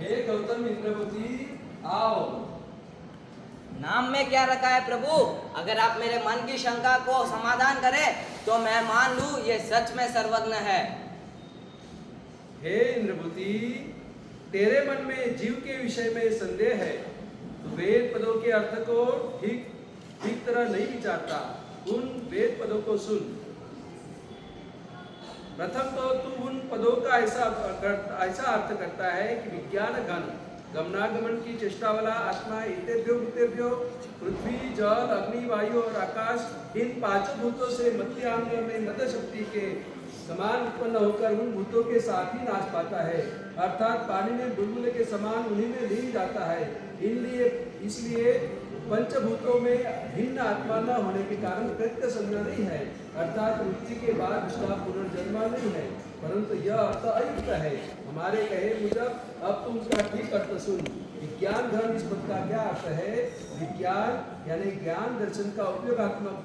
हे गौतम इंद्रवती आओ। नाम में क्या रखा है प्रभु? अगर आप मेरे मन की शंका को समाधान करें तो मैं मान लूं ये सच में सर्वज्ञ है। हे इंद्रवती, तेरे मन में जीव के विषय में संदेह है तो वेद पदों के अर्थ को ठीक ठीक तरह नहीं विचारता। उन वेद पदों को सुन। प्रथम तो तू उन पदों का ऐसा अर्थ करता है कि विज्ञान घन गमनागमन की चेष्टा वाला आत्मा इतेभ्यो भूतेभ्यो पृथ्वी जल अग्नि वायु और आकाश इन पांचों भूतों से मध्यांग में मद शक्ति के समान उत्पन्न होकर उन भूतों के साथ ही नाश पाता है। अर्थात पानी में बुलबुले के समान उन्हीं में लीन जाता है। इसलिए पंचभूतों में भिन्न आत्मा न होने के कारण कृत्य संज्ञा नहीं है। अर्थात मृत्यु के बाद उसका पुनर्जन्म नहीं है, परंतु यह अर्थ अयुक्त है। हमारे कहे मुजब अब तुम उसका ठीक अर्थ सुन। विज्ञान धर्म इस पद का क्या अर्थ है? विज्ञान यानी ज्ञान दर्शन का उपयोगात्मक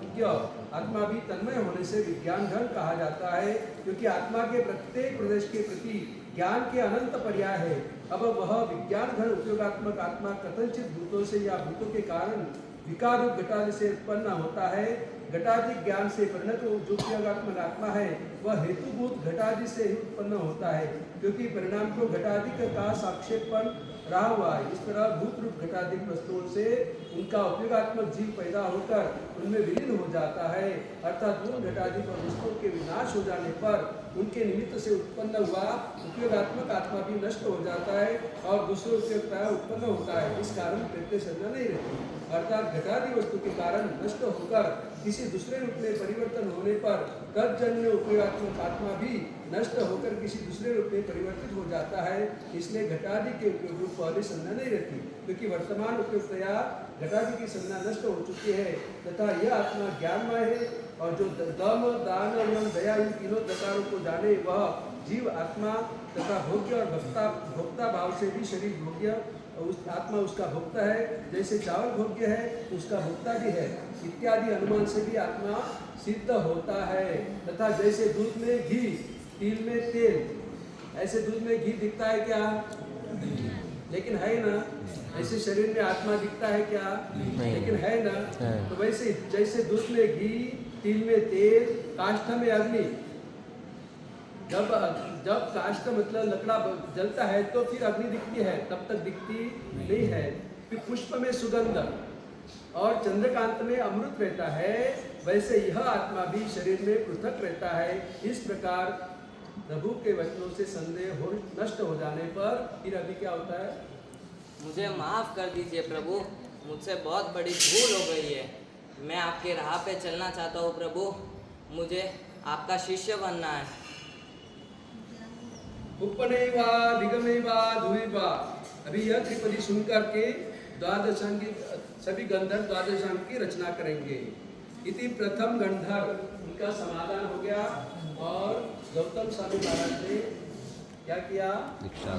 आत्मा भी तन्मय होने से विज्ञान धर्म कहा जाता है, क्योंकि आत्मा के प्रत्येक प्रदेश के प्रति ज्ञान के अनंत पर्याय है। अब वह विज्ञान घन उपयोगात्मक आत्मा कथनचित भूतों से या भूतों के कारण विकार रूप घटादि से उत्पन्न होता है। घटादि ज्ञान से परिणत जो उपयोगात्मक आत्मा है वह हेतुभूत घटादि से ही उत्पन्न होता है, क्योंकि परिणाम को घटादि का साक्षेपण रहा हुआ है। इस तरह भूत रूप घटादि वस्तुओं से उनका उपयोगात्मक जीव पैदा होकर उनमें विलीन हो जाता है। अर्थात उन घटादि वस्तुओं के विनाश हो जाने पर उनके निमित्त से उत्पन्न हुआ उपयोगात्मक आत्मा भी नष्ट हो जाता है और दूसरे उपयोगता उत्पन्न होता है। इस कारण प्रत्यय संज्ञा नहीं रहती। अर्थात घटादि वस्तु के कारण नष्ट होकर किसी दूसरे रूप में परिवर्तन होने पर तत्जन्य उपयोगात्मक आत्मा भी नष्ट होकर किसी दूसरे रूप में परिवर्तित हो जाता है। इसलिए घटादि के उपयोग रूप वाली संज्ञा नहीं रहती, क्योंकि वर्तमान उपयोगतया घटादि की संज्ञा नष्ट हो चुकी है तथा यह आत्मा ज्ञानमय है। और जो दम दान एवं दया इन तीनों प्रकारों को जाने वह जीव आत्मा तथा भोग्य और भोक्ता भाव से भी शरीर भोग्य उस आत्मा उसका भोक्ता है। जैसे चावल भोग्य है उसका भोक्ता भी है इत्यादि अनुमान से भी आत्मा सिद्ध होता है। तथा जैसे दूध में घी तिल में तेल, ऐसे दूध में घी दिखता है क्या? लेकिन है ना। ऐसे शरीर में आत्मा दिखता है क्या? लेकिन है ना। तो वैसे जैसे दूध में घी तिल में तेल काष्ठ में अग्नि, जब काष्ठ मतलब लकड़ा जलता है तो फिर अग्नि दिखती है, तब तक दिखती नहीं है। फिर पुष्प में सुगंध और चंद्रकांत में अमृत रहता है, वैसे यह आत्मा भी शरीर में पृथक रहता है। इस प्रकार प्रभु के वचनों से संदेह हो नष्ट हो जाने पर फिर अभी क्या होता है? मुझे माफ कर दीजिए प्रभु, मुझसे बहुत बड़ी भूल हो गई है। मैं आपके राह पे चलना चाहता हूँ प्रभु, मुझे आपका शिष्य बनना है। उपनैवा दिगमैवा धुएवा। अभी यह त्रिपदी सुनकर के द्वादशांग सभी गंधर्व द्वादशांग की रचना करेंगे। इति प्रथम गंधर्व उनका समाधान हो गया और गौतम स्वामी महाराज ने क्या किया? दीक्षा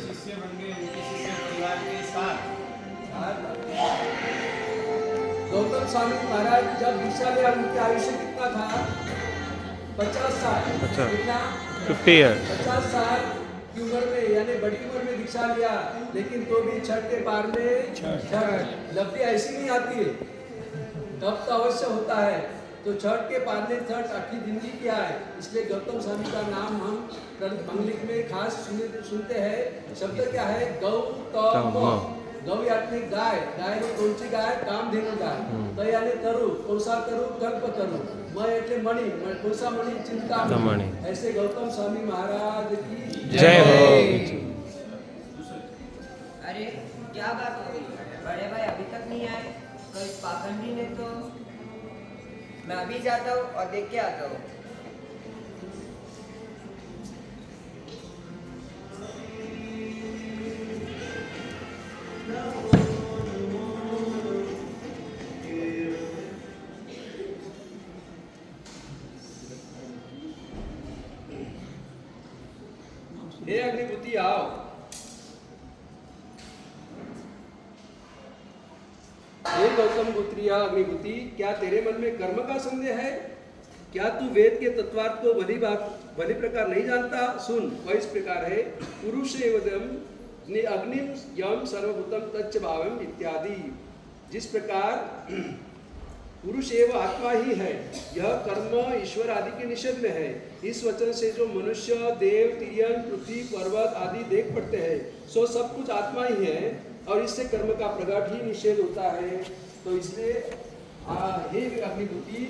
शिष्य बन गए, उनके शिष्य परिवार के साथ। गौतम स्वामी महाराज जब दीक्षा लिया उनके आयुष्य कितना था? 50 साल। कितना? 50 years। 50 साल की उम्र में, यानी बड़ी उम्र में दीक्षा लिया, लेकिन तो भी छठ के पार में लब्धि ऐसी नहीं आती है। तब तो अवश्य होता है। तो छठ के पार में छठ आखिरी जिंदगी क्या है, इसलिए गौतम स्वामी का नाम हम मंगलिक में खास सुनते हैं। शब्द क्या है? गौतम। गौ यानी गाय, गाय में कौन सी गाय? कामधेनु गाय। तो यानी तरु, कौन सा तरु? कल्प तरु। मैं એટલે मणि, कौन सा मणि? चिंतामणि। ऐसे गौतम स्वामी महाराज की जय हो। अरे क्या बात हो गई? बड़े भाई अभी तक नहीं आए? कोई पाखंडी ने तो। मैं अभी जाता हूँ और देख के आता हूँ। हे अग्निपुत्री आओ। हे गौतम पुत्रिया अग्निपुत्री, क्या तेरे मन में कर्म का संदेह है? क्या तू वेद के तत्वार्थ को भली प्रकार नहीं जानता? सुन, वह इस प्रकार है, पुरुष एवं अग्निम यम सर्वभूतम तच्च भावम इत्यादि। जिस प्रकार पुरुष एवं आत्मा ही है, यह कर्म ईश्वर आदि के निषेध में है। इस वचन से जो मनुष्य, देव, तिर्यन, पृथ्वी, पर्वत आदि देख पड़ते हैं, सो सब कुछ आत्मा ही है और इससे कर्म का प्रकट ही निषेध होता है। तो इसलिए हे अग्निभूति,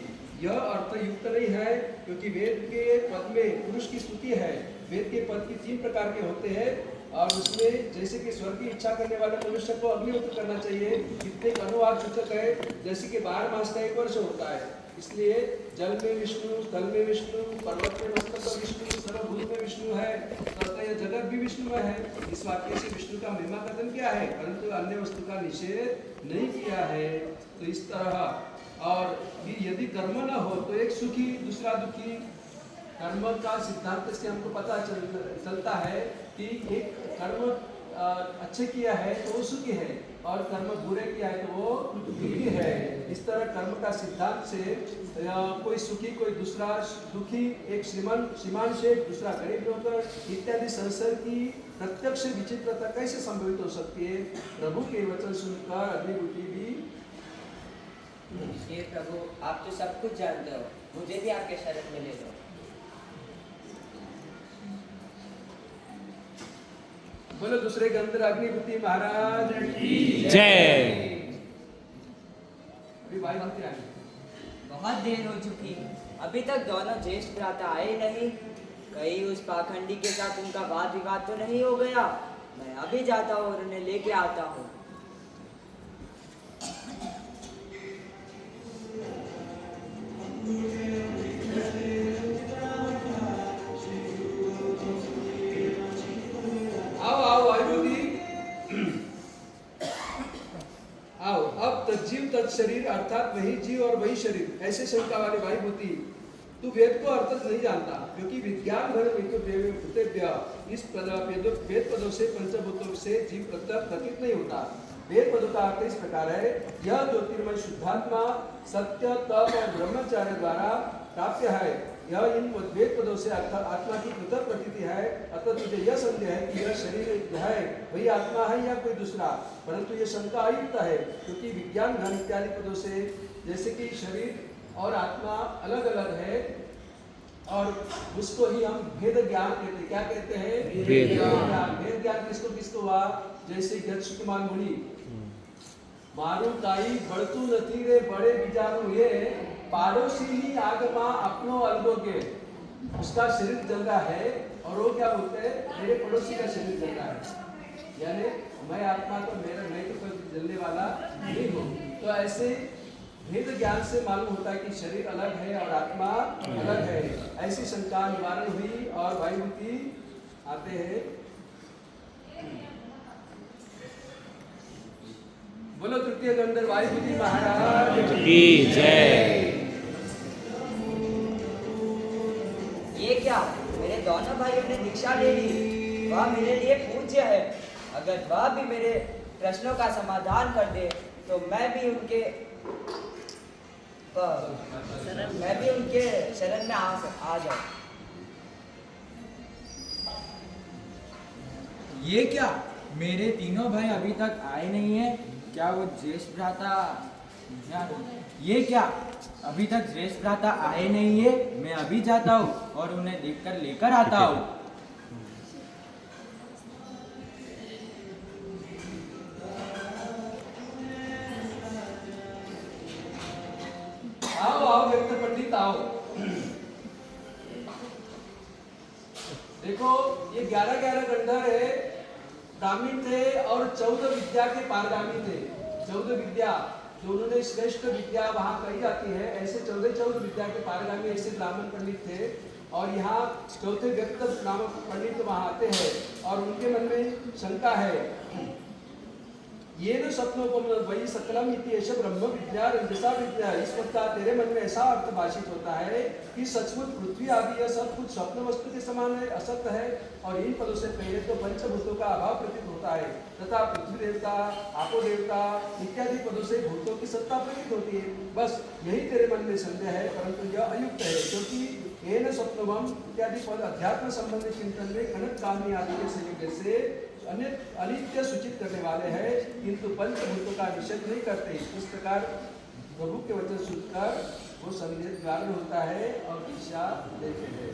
यह अर्थ युक्त नहीं है, क्योंकि वेद के पद में पुरुष की स्तुति है। वेद के पद की 3 प्रकार के होते हैं और उसमें जैसे कि स्वर्ग की इच्छा करने वाले मनुष्य को अग्निहोत्र करना चाहिए, कितने अनुवाद सूचक है, जैसे कि 12 मास का 1 वर्ष होता है। इसलिए जल में विष्णु, स्थल में विष्णु, पर्वत में मस्तक पर विष्णु, सर्वभूत में विष्णु है, तथा यह जगत भी विष्णुमय है। इस वाक्य से विष्णु का महिमा कथन किया है, परंतु अन्य वस्तु का निषेध नहीं किया है। तो इस तरह, और यदि कर्म न हो तो एक सुखी दूसरा दुखी। कर्म का सिद्धांत से हमको पता चलता है कि एक कर्म अच्छे किया है तो वो सुखी है और कर्म बुरे किया है तो वो दुखी है। इस तरह कर्म का सिद्धांत से कोई सुखी कोई दूसरा दुखी, एक श्रीमान शेठ दूसरा गरीब नौकर इत्यादि संसार की प्रत्यक्ष विचित्रता कैसे संभवित हो सकती है? प्रभु के वचन सुनकर अग्निभूति भी हे प्रभु, आप तो सब कुछ जानते हो, मुझे भी आपके शरण में ले लो। बोलो दूसरे के अंदर अग्निभूति महाराज की जय। अभी भाई बनते आगे। बहुत देर हो चुकी, अभी तक दोनों ज्येष्ठ भ्राता आए नहीं। कहीं उस पाखंडी के साथ उनका वाद विवाद तो नहीं हो गया? मैं अभी जाता हूँ और उन्हें लेके आता हूँ। आओ, अब तज्जीव तत्शरीर अर्थात वही जीव और वही शरीर, ऐसे शंका वाले भाई भूति, तू वेद को अर्थ नहीं जानता, क्योंकि विज्ञान धर्म इस वेद पदों से पंचभूतों से जीव प्रतीत नहीं होता। वेद पदों का अर्थ इस प्रकार है, यह ज्योतिर्मय शुद्धात्मा सत्य, तप और ब्रह्मचार्य द्वारा प्राप्य है। यह इन वेद पदों से आत्मा की पृथक प्रतीति है। अतः तुझे यह संदेह है कि यह शरीर है वही आत्मा है या कोई दूसरा, परंतु यह शंका अयुक्त है, क्योंकि विज्ञान धर्म इत्यादि पदों से जैसे कि शरीर और आत्मा अलग अलग है और उसको ही हम भेद ज्ञान कहते हैं। क्या कहते हैं? भेद ज्ञान। भेद ज्ञान किसको हुआ? जैसे गच्छुमान मुनि, मारू काई बढ़तू नथी रे बड़े विचारू ये पाड़ोसी ही आगमा अपनो अलगो के। उसका शरीर जल रहा है और वो क्या बोलते हैं? मेरे पड़ोसी का शरीर जल रहा है, यानी मैं आत्मा तो मैं तो कोई जलने वाला नहीं हूँ। तो ऐसे भेद ज्ञान से मालूम होता है कि शरीर अलग है और आत्मा अलग है। ऐसी शंका निवारण हुई और भाई भूति आते हैं। बोलो तृतीय गंधर भाई भूति महाराज की जय। ये क्या, मेरे दोनों भाइयों ने दीक्षा ले ली, वह मेरे लिए पूज्य है। अगर वह भी मेरे प्रश्नों का समाधान कर दे तो मैं भी उनके शरण में आ जाऊं। ये क्या, मेरे तीनों भाई अभी तक आए नहीं हैं? क्या वो ज्येष्ठ भ्राता? ये क्या, अभी तक ज्येष्ठ भ्राता आए नहीं है? मैं अभी जाता हूँ और उन्हें देखकर लेकर आता हूँ। आओ व्यक्त पंडित आओ। देखो ये 11 गंधर्व है, ब्राह्मण थे और 14 विद्या के पारगामी थे। 14 विद्या जो उन्होंने श्रेष्ठ विद्या वहाँ कही जाती है, ऐसे 14 विद्या के पारगामी ऐसे ब्राह्मण पंडित थे। और यहाँ चौथे व्यक्त ब्राह्मण पंडित वहाँ आते हैं और उनके मन में शंका है, ये न स्वप्नोपम वही सकलम इति ऐसे ब्रह्म विद्या रंजसा विद्या। इस प्रकार तेरे मन में ऐसा अर्थ भाषित होता है कि सचमुच पृथ्वी आदि यह सब कुछ स्वप्न वस्तु के समान है, असत्य है, और इन पदों से पहले तो पंचभूतों का अभाव प्रतीत होता है तथा पृथ्वी देवता, आपो देवता इत्यादि पदों से भूतों की सत्ता प्रतीत होती है। बस यही तेरे मन में संदेह है, परंतु यह अयुक्त है, क्योंकि येन स्वप्नवम इत्यादि पद अध्यात्म संबंधी चिंतन में कनक कामनी आदि के संयोग से अनित्य सूचित करने वाले हैं, किंतु पंचभूतों का निषेध नहीं करते। इस प्रकार प्रभु के वचन सुनकर वो संदेह निवारण होता है और दिशा देते हैं।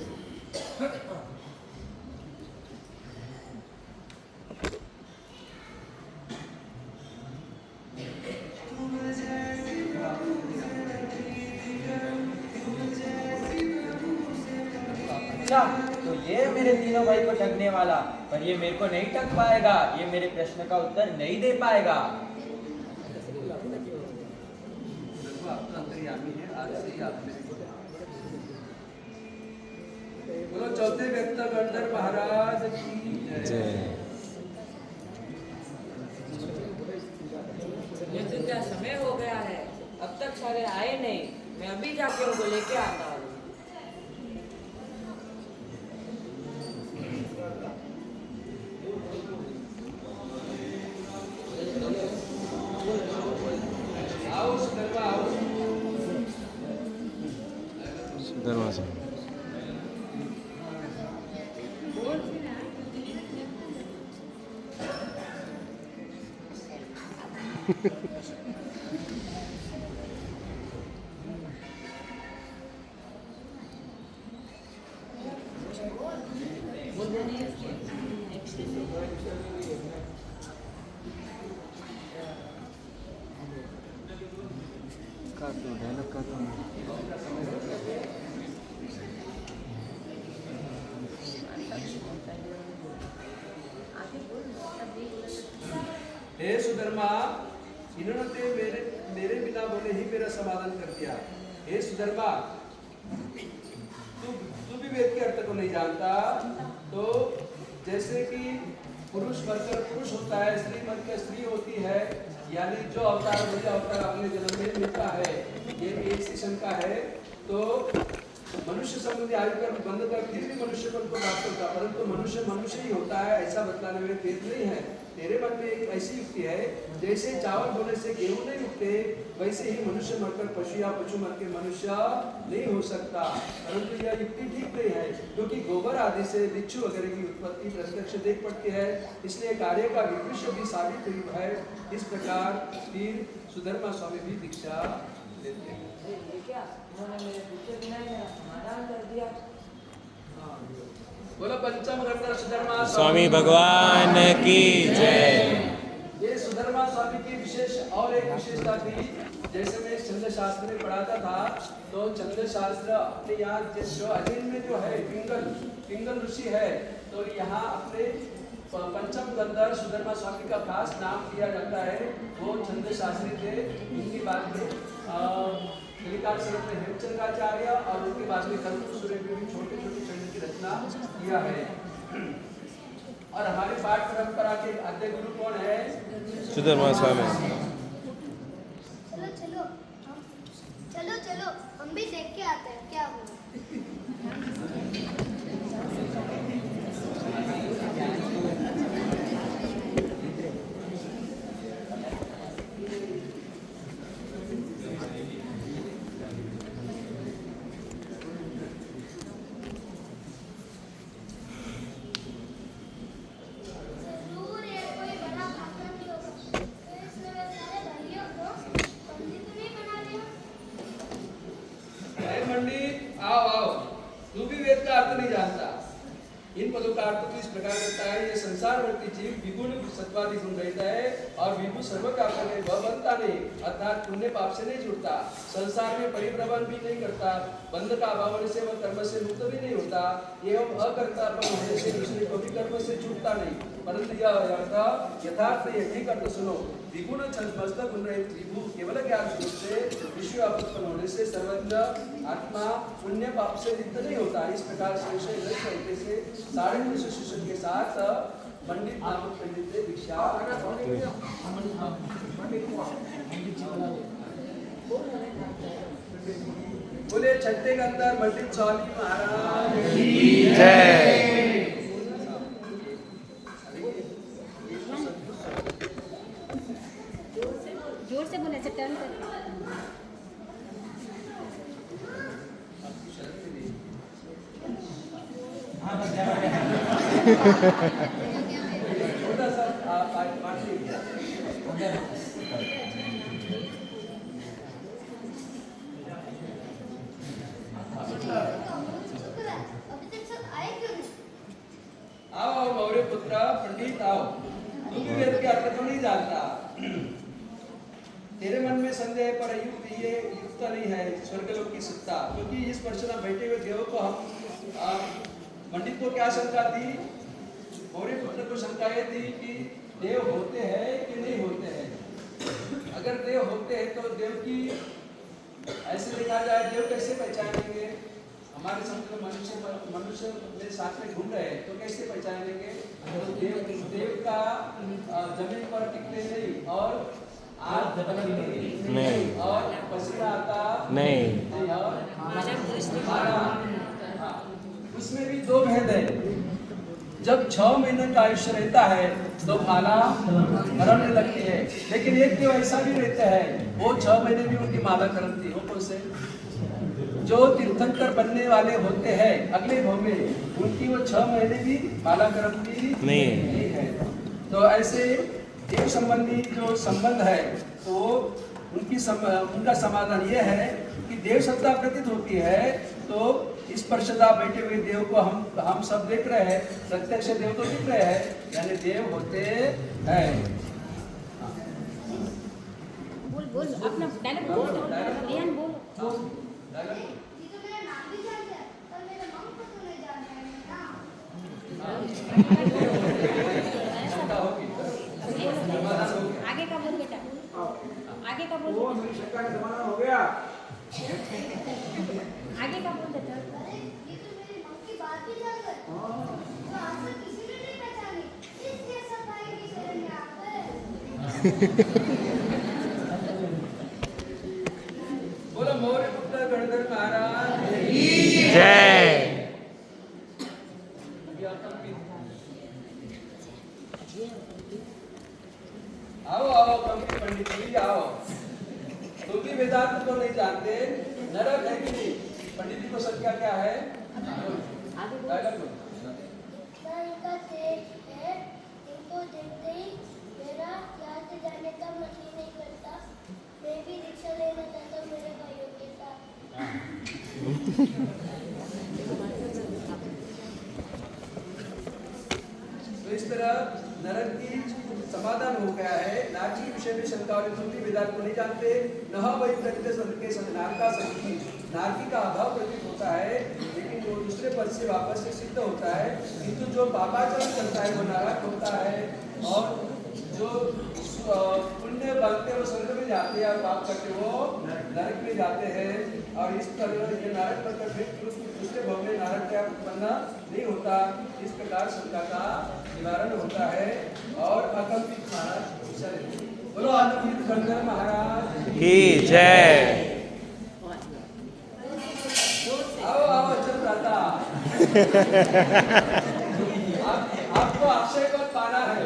अच्छा, तो ये मेरे तीनों भाई को ठगने वाला, पर ये मेरे को नहीं ठग पाएगा, ये मेरे प्रश्न का उत्तर नहीं दे पाएगा। बोलो चौथे व्यक्त गंधर महाराज की जय। ये तो क्या समय हो गया है, अब तक सारे आए नहीं। मैं अभी जाके उनको लेके आता हूँ। आओ सुधर्मा, आओ। सुधर्मा से हे सुधर्मा, इन्होंने मेरे बिना बोले ही मेरा समाधान कर दिया। हे सुधर्मा, तू भी वेद के अर्थ को नहीं जानता, तो जैसे कि पुरुष बनकर पुरुष होता है, स्त्री बनकर स्त्री होती है, यानी जो अवतार वही अवतार अपने जन्म में मिलता है, ये भी एक सी शंका है। तो मनुष्य संबंधी आयु कर्म बंद कर फिर भी मनुष्य को प्राप्त होता, परंतु मनुष्य मनुष्य ही होता है ऐसा बतलाने में भेद नहीं है। तेरे मन में एक ऐसी युक्ति है, जैसे चावल बोने से गेहूं नहीं उगते, वैसे ही मनुष्य मरकर पशु या पशु मर के मनुष्य नहीं हो सकता। परंतु यह युक्ति ठीक नहीं है, क्योंकि गोबर आदि से बिच्छू वगैरह की उत्पत्ति प्रत्यक्ष देख पड़ती है, इसलिए कार्य का विकृष्य भी साबित हुई है। इस प्रकार फिर सुधर्मा स्वामी भी दीक्षा लेते हैं। ये क्या, उन्होंने मेरे पूछे बिना ही मेरा समाधान कर दिया। बोलो पंचम गंधर सुधर्मा स्वामी भगवान की जय। ये सुधर्मा स्वामी की विशेष और एक विशेषता थी। जैसे मैं छंद शास्त्र में पढ़ाता था, तो छंद शास्त्र अपने यहाँ जो अधीन में जो है पिंगल ऋषि है, तो यहाँ अपने पंचम गंधर सुधर्मा स्वामी का खास नाम दिया जाता है। वो छंद शास्त्री थे। उनकी बात में कलिकाल शरत में हेमचंद्राचार्य और उनके बाद में कल्प सूर्य में भी छोटे छोटे छंद की रचना किया है। और हमारे पाठ परंपरा के आद्य गुरु कौन है? सुधर्मा स्वामी। चलो चलो चलो चलो हम भी देख के आते हैं क्या हुआ। जरूर ये कोई बड़ा भाषण ही होगा, तो इसने मेरे सारे भाइयों को पंडित नहीं बना दिया। अरे पंडित, आओ आओ, तू भी वेद का अर्थ नहीं जानता। इन पदों का अर्थ तो इस प्रकार करता है, ये संसार वर्ती जीव विगुण सत्वादि गुण रहता है और विभु सर्वव्यापक है, वह बनता नहीं, अर्थात पुण्य पाप से नहीं जुड़ता, संसार में परिभ्रमण भी नहीं करता, बंध का अभाव होने से वह कर्म से मुक्त भी नहीं होता, एवं अकर्तापन होने से दूसरे को भी कर्म से छूटता नहीं। परंतु यह अर्थ यथार्थ है, ठीक अर्थ सुनो। विगुण छंद गुण रहित विभु केवल ज्ञान स्वरूप से विश्व उत्पन्न होने से सर्वज्ञ आत्मा पुण्य पाप से लिप्त नहीं होता। इस प्रकार संशय रहित तरीके से 350 शिष्यों के साथ पंडित नामक पंडित से दीक्षा। बोले छठे के अंदर पंडित स्वामी महाराज की जय। जोर से बोले से टर्न कर। छोटा सा पाठ लीजिए। अभी तक सब आए क्यों नहीं? आओ आओ मौर्य पुत्र पंडित आओ। तू भी वेद के अर्थ तो नहीं जानता। तेरे मन में संदेह पर युक्त ये युक्त नहीं है स्वर्गलोक की सत्ता, क्योंकि इस प्रश्न में बैठे हुए देव को हम पंडित को क्या शंका थी? मौर्य पुत्र को शंका ये थी कि देव होते हैं कि नहीं होते हैं। अगर देव होते हैं तो देव की ऐसे देखा जाए देव कैसे पहचानेंगे? हमारे समझ मनुष्य मेरे साथ में घूम रहे हैं तो कैसे पहचानेंगे? तो देव का जमीन पर टिकते नहीं और आग नहीं और पसीना आता नहीं और मारा। उसमें भी दो भेद है। जब 6 महीने का आयुष्य रहता है तो माला करने लगती है, लेकिन एक देव ऐसा भी रहता है वो 6 महीने भी उनकी माला करती है। कौन से? जो तीर्थंकर बनने वाले होते हैं अगले भाव में उनकी वो 6 महीने भी माला करती नहीं है। तो ऐसे देव संबंधी जो संबंध है तो उनका समाधान ये है कि देव सत्ता प्रतीत होती है तो इस परशदा बैठे हुए देव को हम सब देख रहे हैं, प्रत्यक्ष देव तो दिख रहे हैं, यानी देव होते हैं। बोल बोल अपना डायलॉग बोल। रियान बोल। ये तो मेरा नाम भी जान गया, पर मेरे मम्मी को तो नहीं जान रहा है ना। आगे का बोल बेटा, आगे का बोल। वो मेरी शंका का जमाना हो गया। आगे का बोल बेटा। अरे ये तो मेरी मम्मी की बात ही जान गए। तो आज तक किसी ने नहीं पहचानी, इसलिए सब भाई की शरण में आ गए। बोलो मौर्य पुत्र गणधर महाराज जय। आओ आओ पंडित जी आओ। तुम भी वेदांत को नहीं जानते, नरक है कि नहीं? पंडित जी को संख्या क्या है? डायलॉग बोलो। मैं इनका तेज है, इनको देखते ही मेरा यहाँ से जाने का मन ही नहीं करता। मैं भी दीक्षा लेना चाहता हूँ मेरे भाइयों के साथ। तो इस तरह नरक की समाधान हो गया है। नारकी के विषय में शंका और तुम भी वेदांत को नहीं जानते। नह वही नारकी का अभाव प्रतीत होता है, लेकिन वो दूसरे पद से वापस से सिद्ध होता है। किंतु जो पापाचरण करता है वो नरक होता है, और जो पुण्य बनते वो स्वर्ग में जाते हैं और पाप करते वो नरक में जाते हैं। और इस तरह ये नरक बनकर फिर दूसरे भव में नरक का उत्पन्न नहीं होता। इस प्रकार शंका का निवारण होता है। और अकल्पित महाराज बोलो अकल्पित गणधर महाराज की जय। आओ आओ चल दादा। आपको अक्षय पद पाना है।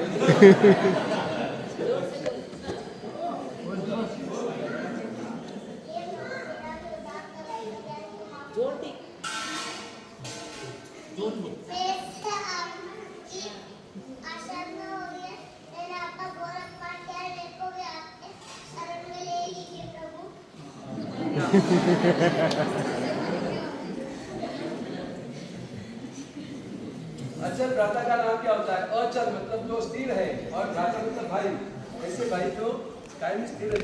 अचल भ्राता का नाम क्या होता है? अचल मतलब जो स्थिर है, और भ्राता मतलब भाई। ऐसे भाई जो कायम स्थिर है।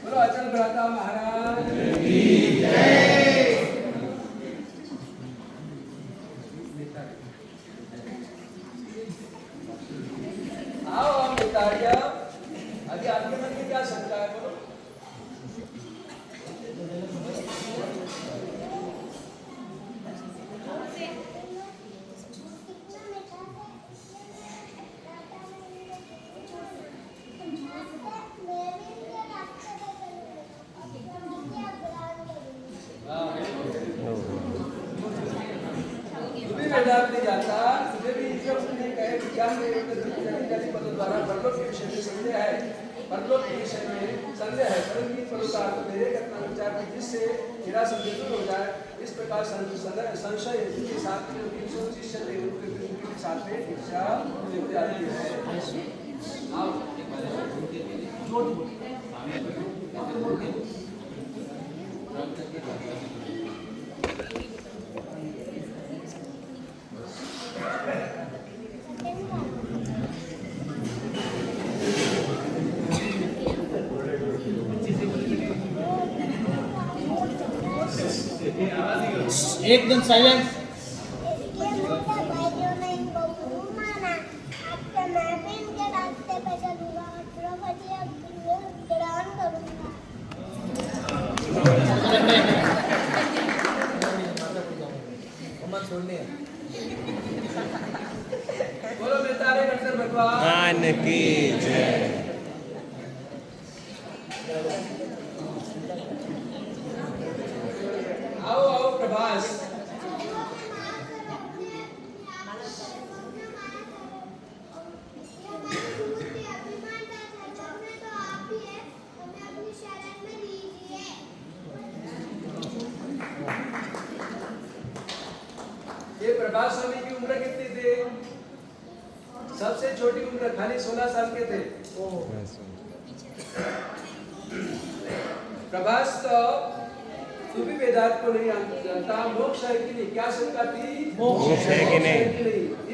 बोलो अचल भ्राता महाराज की जय। आओ आओ मितारिया, अभी आपके मन में क्या शंका है? बोलो। वेदांत नहीं जानता, तुझे भी जब उसने कहे विज्ञान में इत्यादि पदों द्वारा परलोक के विषय में संदेह है, परलोक के विषय में संदेह है, परंतु इन पदों का अर्थ मेरे घटना विचार की जिससे मेरा संदेह दूर हो जाए, इस प्रकार संशय के साथ में उनकी शिष्य के साथ में दीक्षा लेते आती है। एकदम साइलेंस। इसके मोटे भाइयों ने इनको गुरु माना, अब से मैं भी इनके रास्ते पे चलूंगा और द्रौपदी ग्रहण करूंगा। बोलो मैं तारे गणधर भगवान की जय। आओ आओ प्रभास। ये प्रभास स्वामी की उम्र कितनी थी? सबसे छोटी उम्र खाली 16 साल के थे। प्रभास तो तू भी वेदांत को नहीं जानता, मोक्ष है कि नहीं? क्या शंका थी? मोक्ष है कि नहीं?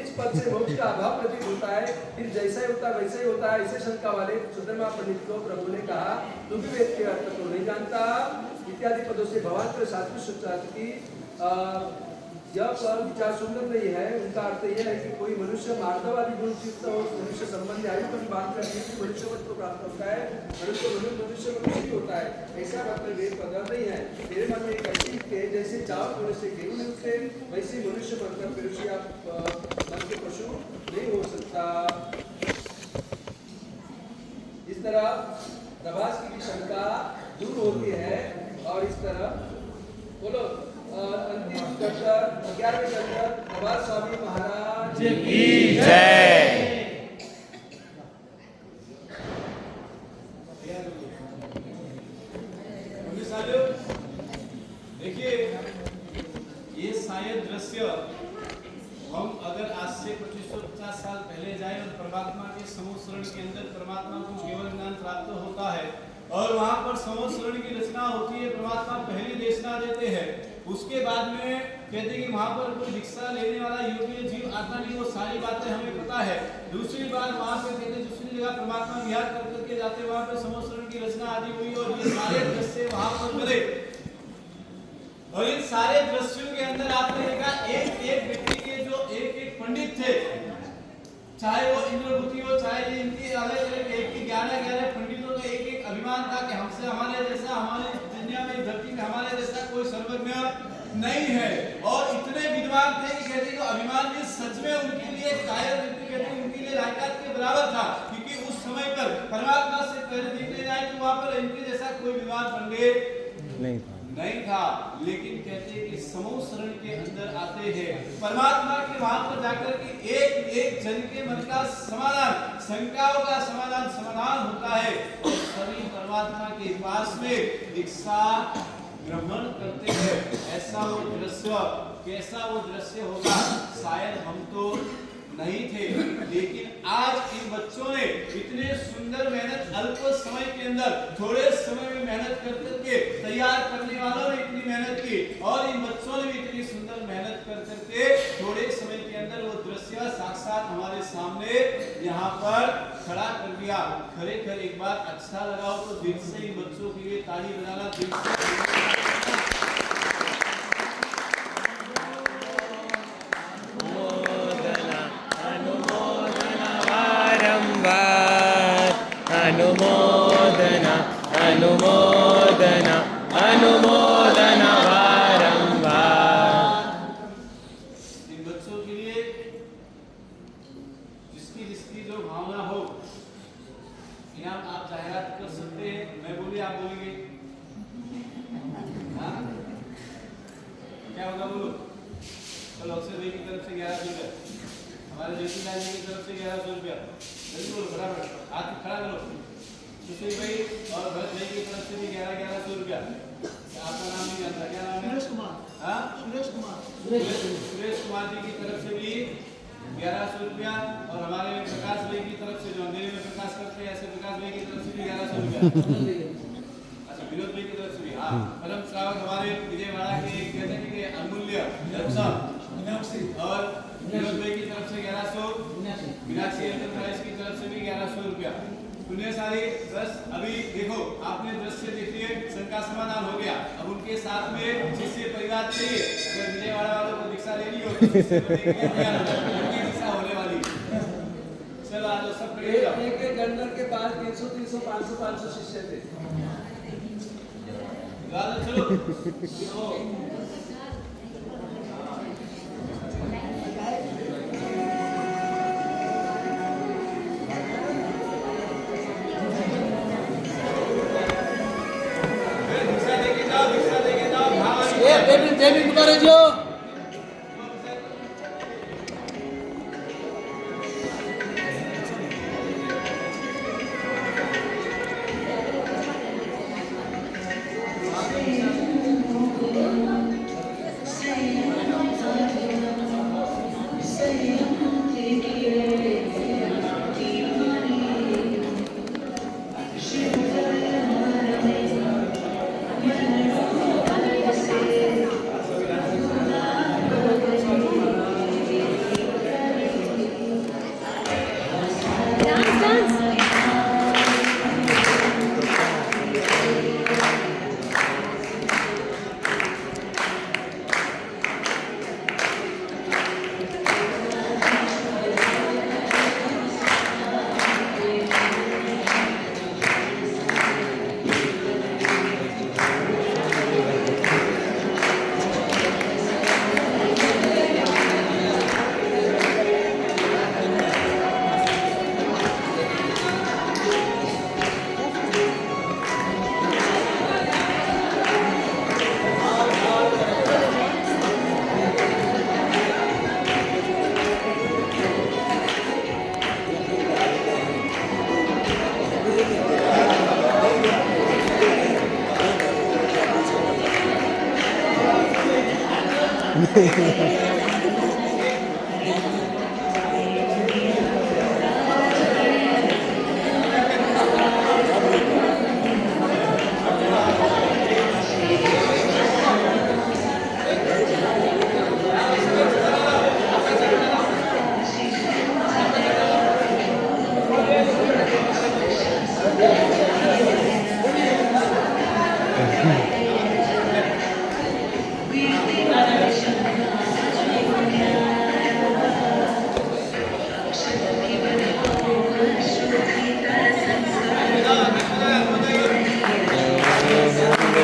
इस पद से मोक्ष का अभाव प्रतीत होता है, फिर जैसा ही होता वैसा ही होता है। इसे शंका वाले सुधर्मा पंडित को प्रभु ने कहा, तू भी वेद के अर्थ को नहीं जानता इत्यादि पदों से भगवान को सात्विक शास्त्र की जब विचार सुंदर नहीं है, उनका अर्थ यह है कि कोई मनुष्य मार्दवादी गुण युक्त हो, मनुष्य संबंधी आयु पर बात करती है, मनुष्य को प्राप्त होता है, मनुष्य ही होता है। ऐसा मतलब वेद पद नहीं है। मेरे मन में एक ऐसी युक्ति है, जैसे चावल होने से गेहूं नहीं उगते, वैसे मनुष्य बनकर पेरुषी आप मन के पशु नहीं हो सकता। इस तरह प्रभास की भी शंका दूर होती है और इस तरह बोलो अंतिम गणधर 11वें गणधर प्रभास स्वामी महाराज की जय। देखिए, ये शायद दृश्य हम अगर आज से 2550 साल पहले जाए और परमात्मा के समूह के अंदर परमात्मा को केवल ज्ञान प्राप्त होता है और वहाँ पर समूह की रचना होती है, परमात्मा पहली देशना देते हैं। उसके बाद में कहते हैं कि वहाँ पर कोई दीक्षा लेने वाला योगी जीव आता नहीं, वो सारी बातें हमें पता है। दूसरी बात वहाँ पे कहते हैं दूसरी जगह परमात्मा विहार कर करके जाते, वहाँ पे समूह की रचना आदि हुई और ये सारे दृश्य वहाँ पर मिले। और इन सारे दृश्यों के अंदर आपने देखा एक एक व्यक्ति के जो एक एक पंडित थे, चाहे वो इंद्रभूति हो, चाहे ये इनकी अलग अलग एक 11 पंडितों का एक एक अभिमान था कि हमसे हमारे जैसा हमारी दुनिया में धरती में हमारे जैसा कोई सर्वज्ञ नहीं है। और इतने विद्वान थे कि कहते हैं अभिमान भी सच में उनके लिए कायर व्यक्ति कहते हैं उनके लिए लायकात के बराबर था, क्योंकि उस समय पर परमात्मा से पहले देखने जाए तो वहां पर इनके जैसा कोई विद्वान पंडित नहीं था। लेकिन कहते हैं कि समूह शरण के अंदर आते हैं परमात्मा के वहां पर जाकर के एक एक जन के मन का समाधान, शंकाओं का समाधान होता है और सभी परमात्मा के पास में दीक्षा ग्रहण करते हैं। ऐसा वो दृश्य, कैसा वो दृश्य होगा शायद हम तो नहीं थे, लेकिन आज इन बच्चों ने इतने सुंदर मेहनत अल्प समय के अंदर थोड़े समय में मेहनत कर करके तैयार करने वालों ने इतनी मेहनत की और इन बच्चों ने भी इतनी सुंदर मेहनत कर करके थोड़े समय के अंदर वो दृश्य साक्षात हमारे सामने यहाँ पर खड़ा कर दिया। खरेखर एक बात अच्छा लगा हो तो दिल से इन बच्चों के लिए ताली बजाना, दिल से अनुमोदना अनुमोदना अनुमोदना बारंबार। इन बच्चों के लिए जिसकी जिसकी जो भावना हो इनाम आप जाहिरात कर सकते हैं। मैं बोली आप बोलेंगे, हाँ क्या होगा बोलो। चलो अक्षय भाई की तरफ से 1100 रुपया, हमारे ज्योति लाल जी की तरफ से 1100 रुपया, जल्दी बोलो बराबर, हाथ खड़ा करो। सुशील भाई और भरत भाई की तरफ से भी 1100 रुपया। आपका नाम नहीं जानता, क्या नाम है? सुरेश कुमार। हाँ, सुरेश कुमार जी की तरफ से भी 1100 रुपया, और हमारे प्रकाश भाई की तरफ से जो अंधेरे में प्रकाश करते हैं ऐसे प्रकाश भाई की तरफ से भी 1100 रुपया। अच्छा, विनोद भाई की तरफ से भी, हाँ, परम श्रावक हमारे विजयवाड़ा के कहते हैं कि अमूल्य और विनोद भाई की तरफ से 1100, मीनाक्षी एंटरप्राइज की तरफ से भी 1100 रुपया। पुण्यशाली 10। अभी देखो आपने दृश्य देखिए, शंका समाधान हो गया। अब उनके साथ में शिष्य परिवार चाहिए। अगर विजयवाड़ा वालों को दीक्षा लेनी हो तो शिष्य उनकी दीक्षा होने वाली। चलो आज सब खड़े हो जाओ। एक गंडर के पास 300 300 500 500 शिष्य थे। चलो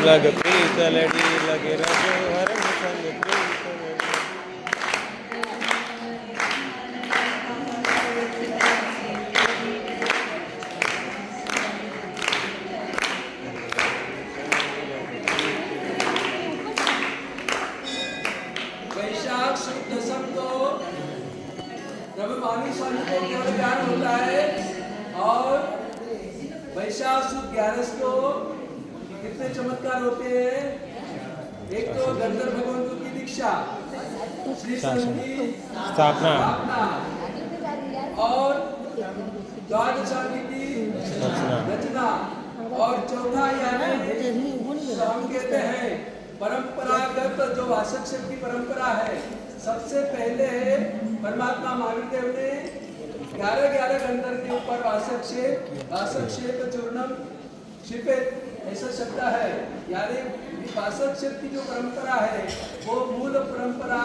लग प्रीत लड़ी लगे रजो हरण संग प्रीत लड़ी। वैशाख शुद्ध दशम को ब्रह्मवाणी स्वामी को केवल ज्ञान होता है, और वैशाख शुद्ध 11 को कितने चमत्कार होते हैं। एक तो गंधर्व भगवंतों की दीक्षा, श्री की स्थापना और द्वादशांगी की रचना, और चौथा यानी हम कहते हैं परंपरागत जो वासक की परंपरा है। सबसे पहले परमात्मा महावीर देव ने 11 गंधर्व के ऊपर वासक चूर्णम क्षिपेत ऐसा शब्द है, यानी वासक की जो परंपरा है वो मूल परंपरा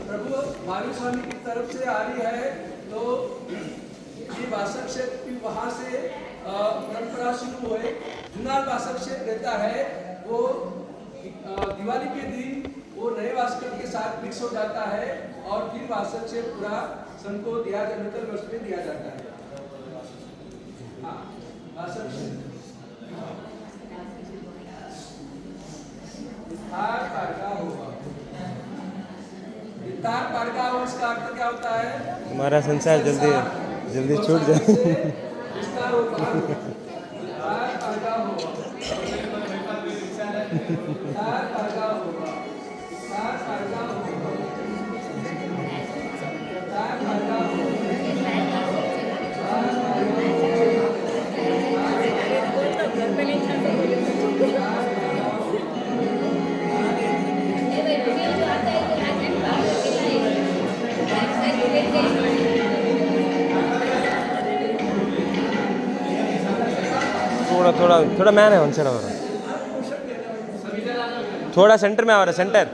प्रभु महावीर स्वामी की तरफ से आ रही है। तो ये वासक की वहाँ से परंपरा शुरू हुई। जुनाल वासक रहता है, वो दिवाली के दिन वो नए वासक के साथ मिक्स हो जाता है, और फिर वासक पूरा संघ को दिया नूतन वर्ष में दिया जाता है। हाँ, वासक होगा तार पारगा हो, इसका अर्थ क्या होता है? हमारा संसार जल्दी जल्दी छूट जाए। विस्तार हो, तार पारगा हो, तार पारगा हो, तार पारगा हो, तार पारगा हो, थोड़ा थोड़ा थोड़ा मैन है उनसे रहा थोड़ा सेंटर में आ रहा सेंटर।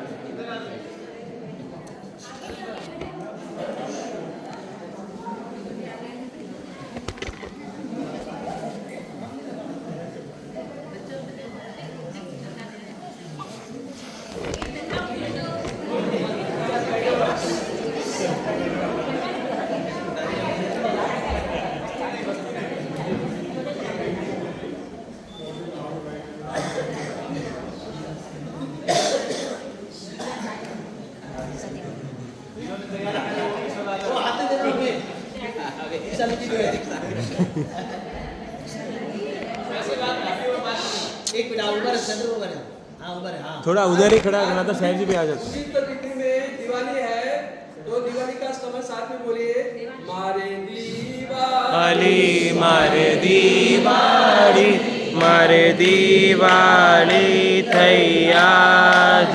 थोड़ा उधर ही खड़ा करना तो साहब जी भी आ जाते। उसी तिथि में दिवाली है, तो दिवाली का समय साथ में बोलिए, मारे दीवाली, मारे दीवाली, मारे दीवाली थई आज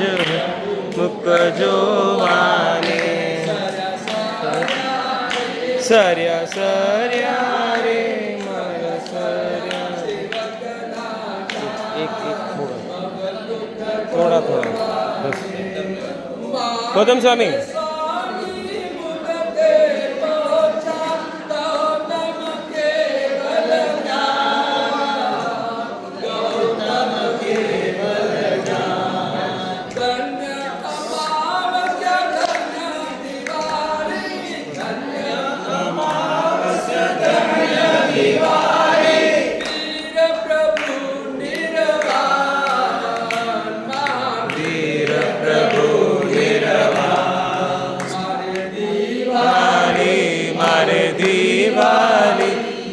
मुक जोवाने सर्या सर्या रे मारा सर्या। एक थोड़ा थोड़ा बस। गौतम स्वामी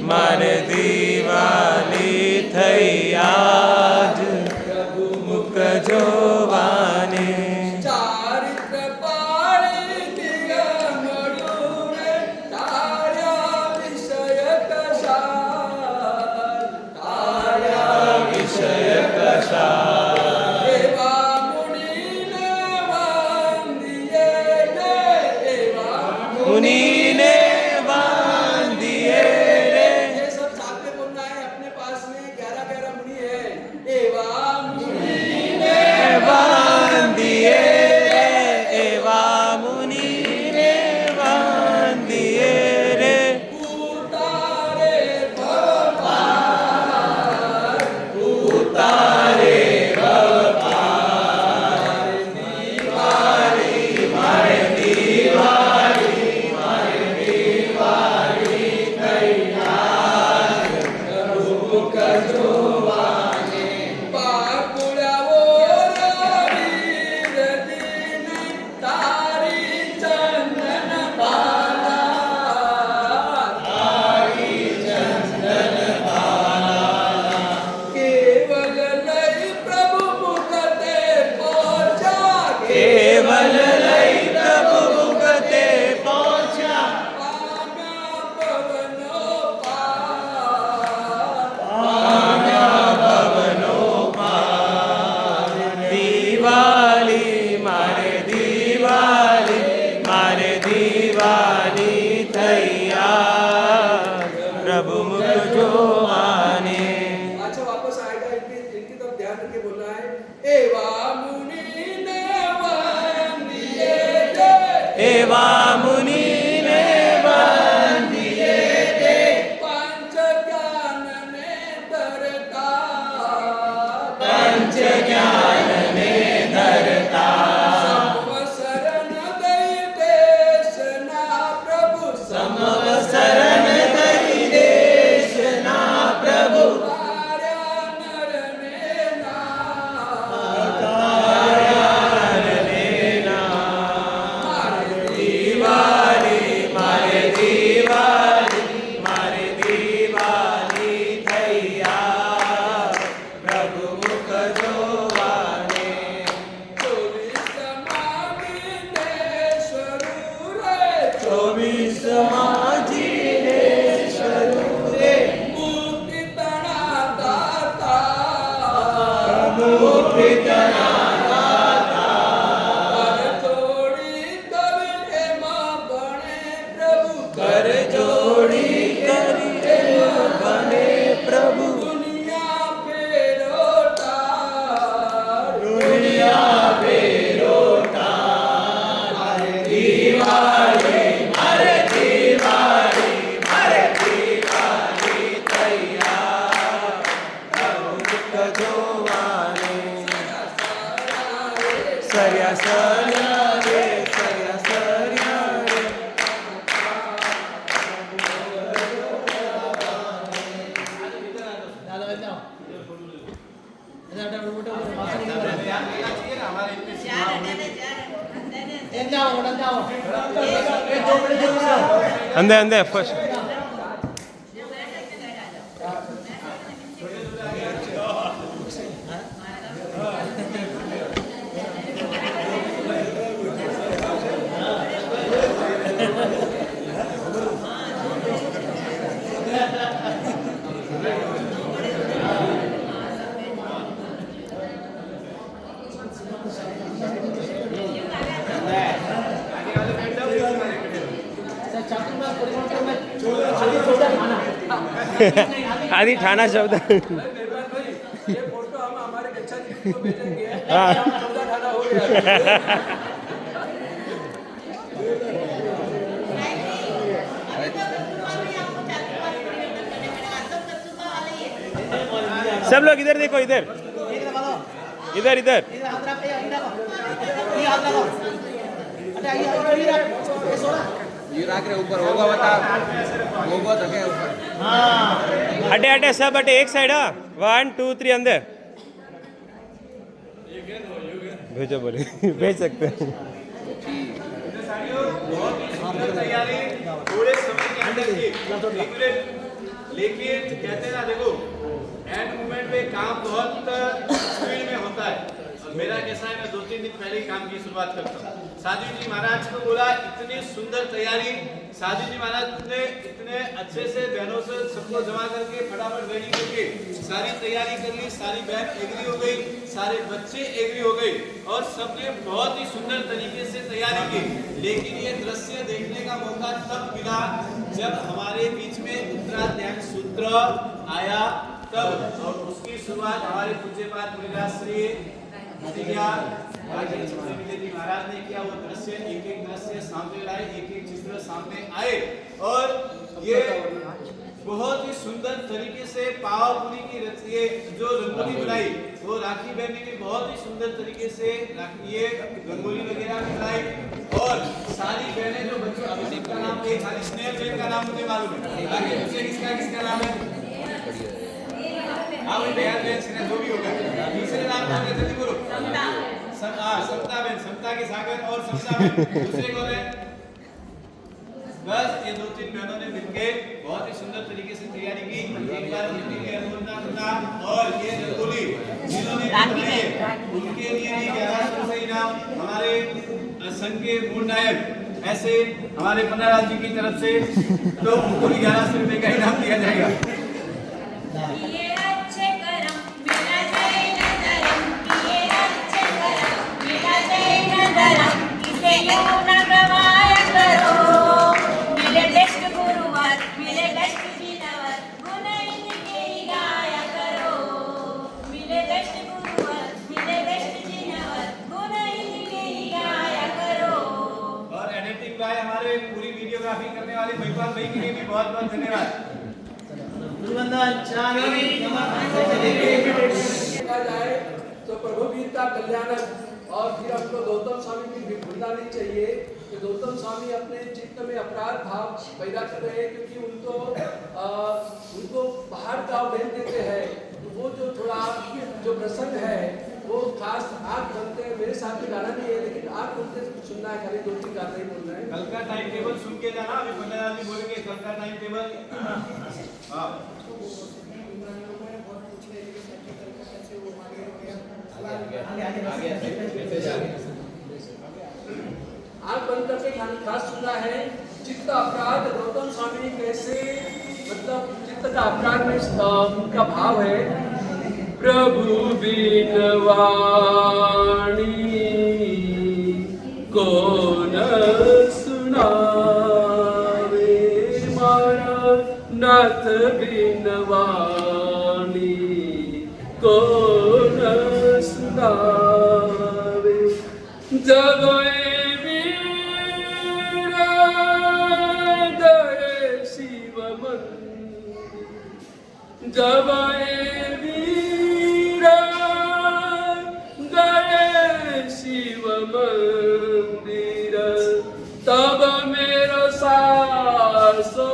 मारे दीवाली थई आज मुक जोवाने। चारित्र पाळी दिया मडूरे तार्या विषय कशाल, तार्या विषय कशाल। देवा मुनीने वंदिये रे, देवा मुनीने वंदिये रे। ये सब साथ में बोलना है। अपने पास में 11 मुनि है। देवा मुनीने वंदिये रे, एवा मुनीने वंदिये रे। उतारे भगवान, उतारे पापुळावो रवीर दिन तारी चंदन बाला, तारी चंदन बाला। केवल लई प्रभु मुखते पहुंचा, केवल लई प्रभु मुखते पहुंचा। पाम्या पवनो पार, दीवाली मारे दीवाली, मारे दीवाली थैया प्रभु मुख जोवाने। अच्छा वापस आएगा। इनकी तरफ ध्यान करके बोलना है। एवा मुनि ने वंदिये रे, एवा मुनि ने वंदिये रे। पंच ज्ञान ने धरता, पंच ज्ञान ने धरता। शरण दई देशना प्रभु, शरण दई देशना प्रभु। तार्या नर नेना, लेना मारे 24 माजीने शरू रे मुक्ति तना दाता मुक्ति तना कर जोड़ी करिए बने प्रभु दुनिया फेरोटा दुनिया बेरोटा दिवाली अरे दिवाली तैयार प्रभु जोवाने सरिया सरिया रे सरिया सरिया रे अंदर अंदर फर्स्ट आदि ठाना शब्द मेहरबान भाई, ये फोटो हम हमारे गच्छा जी को भेजेंगे। हाँ। 14 खाना हो गया। सब लोग इधर देखो इधर इधर इधर अटे अटे सब अटे एक साइड 1 2 3 अंदर भेजो बोले भेज सकते हैं तैयारी थोड़े समय के अंदर की लेकिन कहते हैं ना देखो एंड मोमेंट पे काम बहुत स्पीड में होता है और मेरा कैसा है मैं 2-3 दिन पहले ही काम की शुरुआत करता हूँ। साधु जी महाराज को बोला इतनी सुंदर तैयारी साधु जी महाराज ने इतने अच्छे से बहनों से सबको जमा करके फटाफट रेडी करके सारी तैयारी कर ली सारी बहन एग्री हो गई सारे बच्चे एग्री हो गए और सबने बहुत ही सुंदर तरीके से तैयारी की लेकिन ये दृश्य देखने का मौका तब मिला जब हमारे बीच में उत्तराध्याय सूत्र आया तब और उसकी शुरुआत हमारे पूज्यपाद मुनिराज श्री महाराज ने किया वो दृश्य एक एक दृश्य सामने लाए एक एक चित्र सामने आए और ये बहुत ही सुंदर तरीके से पावपुरी की ये जो रंगोली बनाई वो राखी बहन ने भी बहुत ही सुंदर तरीके से ये रंगोली वगैरह बनाई और सारी बहनें जो बच्चों अभिषेक का नाम है खाली स्नेह बहन का नाम मुझे मालूम है बाकी दूसरे किसका नाम है आप बहन बहन से जो भी होगा दूसरे नाम क्या जल्दी बोलो समता बहन समता के सागर और समता बहन दूसरे कौन है बस ये 2-3 बहनों ने मिलकर बहुत ही सुंदर तरीके से तैयारी की एक बार उनकी अनुमोदना करना और ये रंगोली जिन्होंने बनाई उनके लिए भी 1100 से इनाम हमारे संघ के मूल नायक ऐसे हमारे पन्नालाल जी की तरफ से तो उनको 1100 रुपए का इनाम दिया जाएगा हमारे पूरी वीडियोग्राफी करने वाले महिपाल भाई के लिए भी बहुत बहुत धन्यवाद देखा जाए तो प्रभु वीर का कल्याणक और फिर हमको गौतम स्वामी की भी भूलना नहीं चाहिए कि गौतम स्वामी अपने चित्त में अपराध भाव पैदा कर रहे हैं क्योंकि उनको बाहर गाँव भेज देते हैं तो वो जो थोड़ा जो प्रसंग है वो खास आग बनते हैं मेरे साथ में गाना नहीं है लेकिन आग बनते सुनना है खाली 2-3 गाना ही बोल रहे हैं कल का टाइम टेबल सुन के जाना अभी पंडित जी बोलेंगे कल का टाइम टेबल हाँ आंख बंद करके खास सुनना है चित्त अपराध गौतम स्वामी कैसे मतलब चित्त का अपराध में उनका भाव है प्रभु बिन वाणी कौन सुनावे मारा नाथ बिन वाणी कौन सुनावे जब जब वीरा गए शिव मंदिर तब मेरा सासो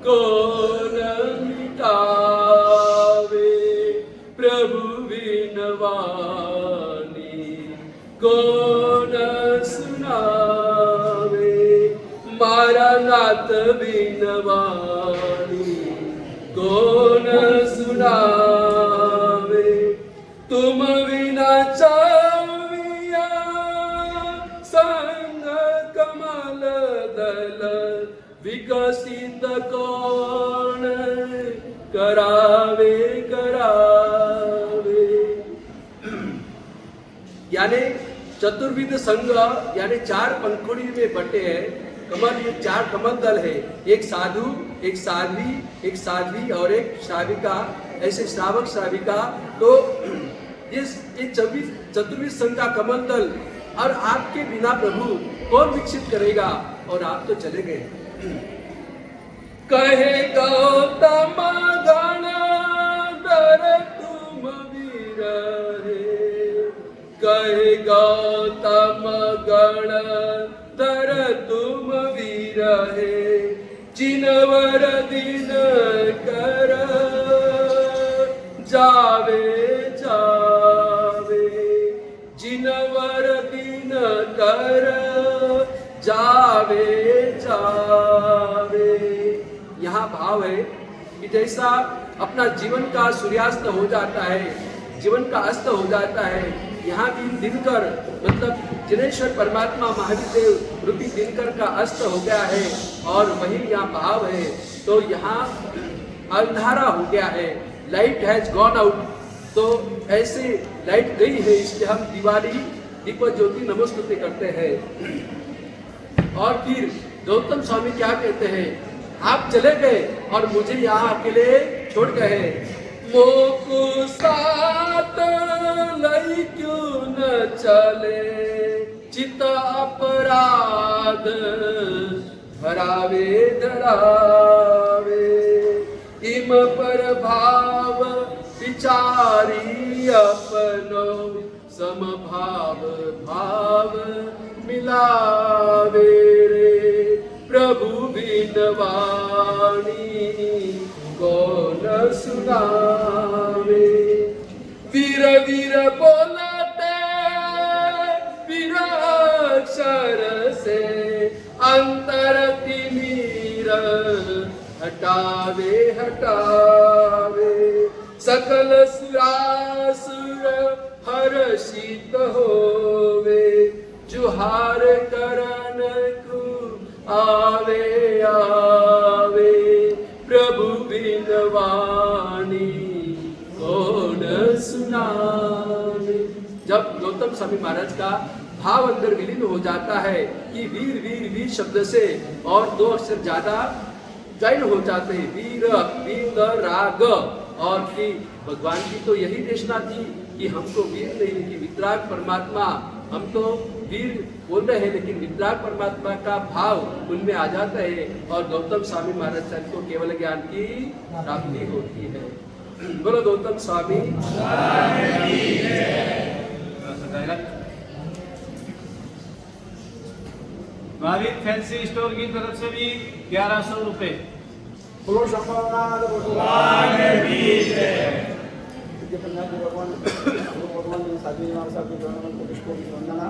कौन मिटावे प्रभु बिन वाणी कौन सुनावे मारा नाथ बिन वाणी कौन सुनावे तुम बिना चाविया संग कमल दल विकसित कौन करावे करावे। यानी चतुर्विध संघ यानी 4 पंखुड़ी में बटे हैं कमल। ये 4 कमल दल है, एक साधु, एक साध्वी, एक साध्वी और एक श्राविका, ऐसे श्रावक श्राविका। तो ये चतुर्विध संघ का कमल दल और आपके बिना प्रभु कौन विकसित करेगा। और आप तो चले गए। कहे गौतम गणधर तुम विरहे, कहे गौतम गणधर तुम विरहे, चिनवर दिन कर जावे जावे, जिनवर दिन कर जावे जावे। यहाँ भाव है कि जैसा अपना जीवन का सूर्यास्त हो जाता है, जीवन का अस्त हो जाता है, यहाँ भी दिनकर मतलब जिनेश्वर परमात्मा महावीर रूपी दिनकर का अस्त हो गया है और वही यहाँ भाव है। तो यहाँ अंधारा हो गया है, लाइट हैज गॉन आउट। तो ऐसे लाइट गई है, इसलिए हम दिवाली दीप ज्योति नमस्ते करते हैं। और फिर गौतम स्वामी क्या कहते हैं, आप चले गए और मुझे यहाँ अकेले छोड़ गए। मोकु साथ लई क्यों न चले, चित अपराध धरावे धरावे, इम पर भाव विचारी अपनो, समभाव भाव मिलावे रे, प्रभु बिन वाणी कौन सुनावे। वीर वीर बोलते वीराक्षर से, अंतर तिमिर हटावे हटावे, सकल सुरासुर हर्षित होवे, जुहार करन को आवे आवे, प्रभु बिन वाणी कौन सुनावे। जब गौतम स्वामी महाराज का भाव अंदर विलीन हो जाता है कि वीर वीर वीर शब्द से और 2 अक्षर ज्यादा ज्वाइन हो जाते हैं, वीर वीर राग। और कि भगवान की तो यही देशना थी कि हमको वीर नहीं लेकिन वितराग परमात्मा, हम तो वीर बोल रहे हैं लेकिन वितराग परमात्मा का भाव उनमें आ जाता है और गौतम स्वामी महाराज को केवल ज्ञान की प्राप्ति होती है। बोलो गौतम स्वामी। महावीर फैंसी स्टोर की तरफ से भी 1100 रुपए। बोलो शंभरनाथ भगवान की जय। भगवान साधु साहब के वंदना।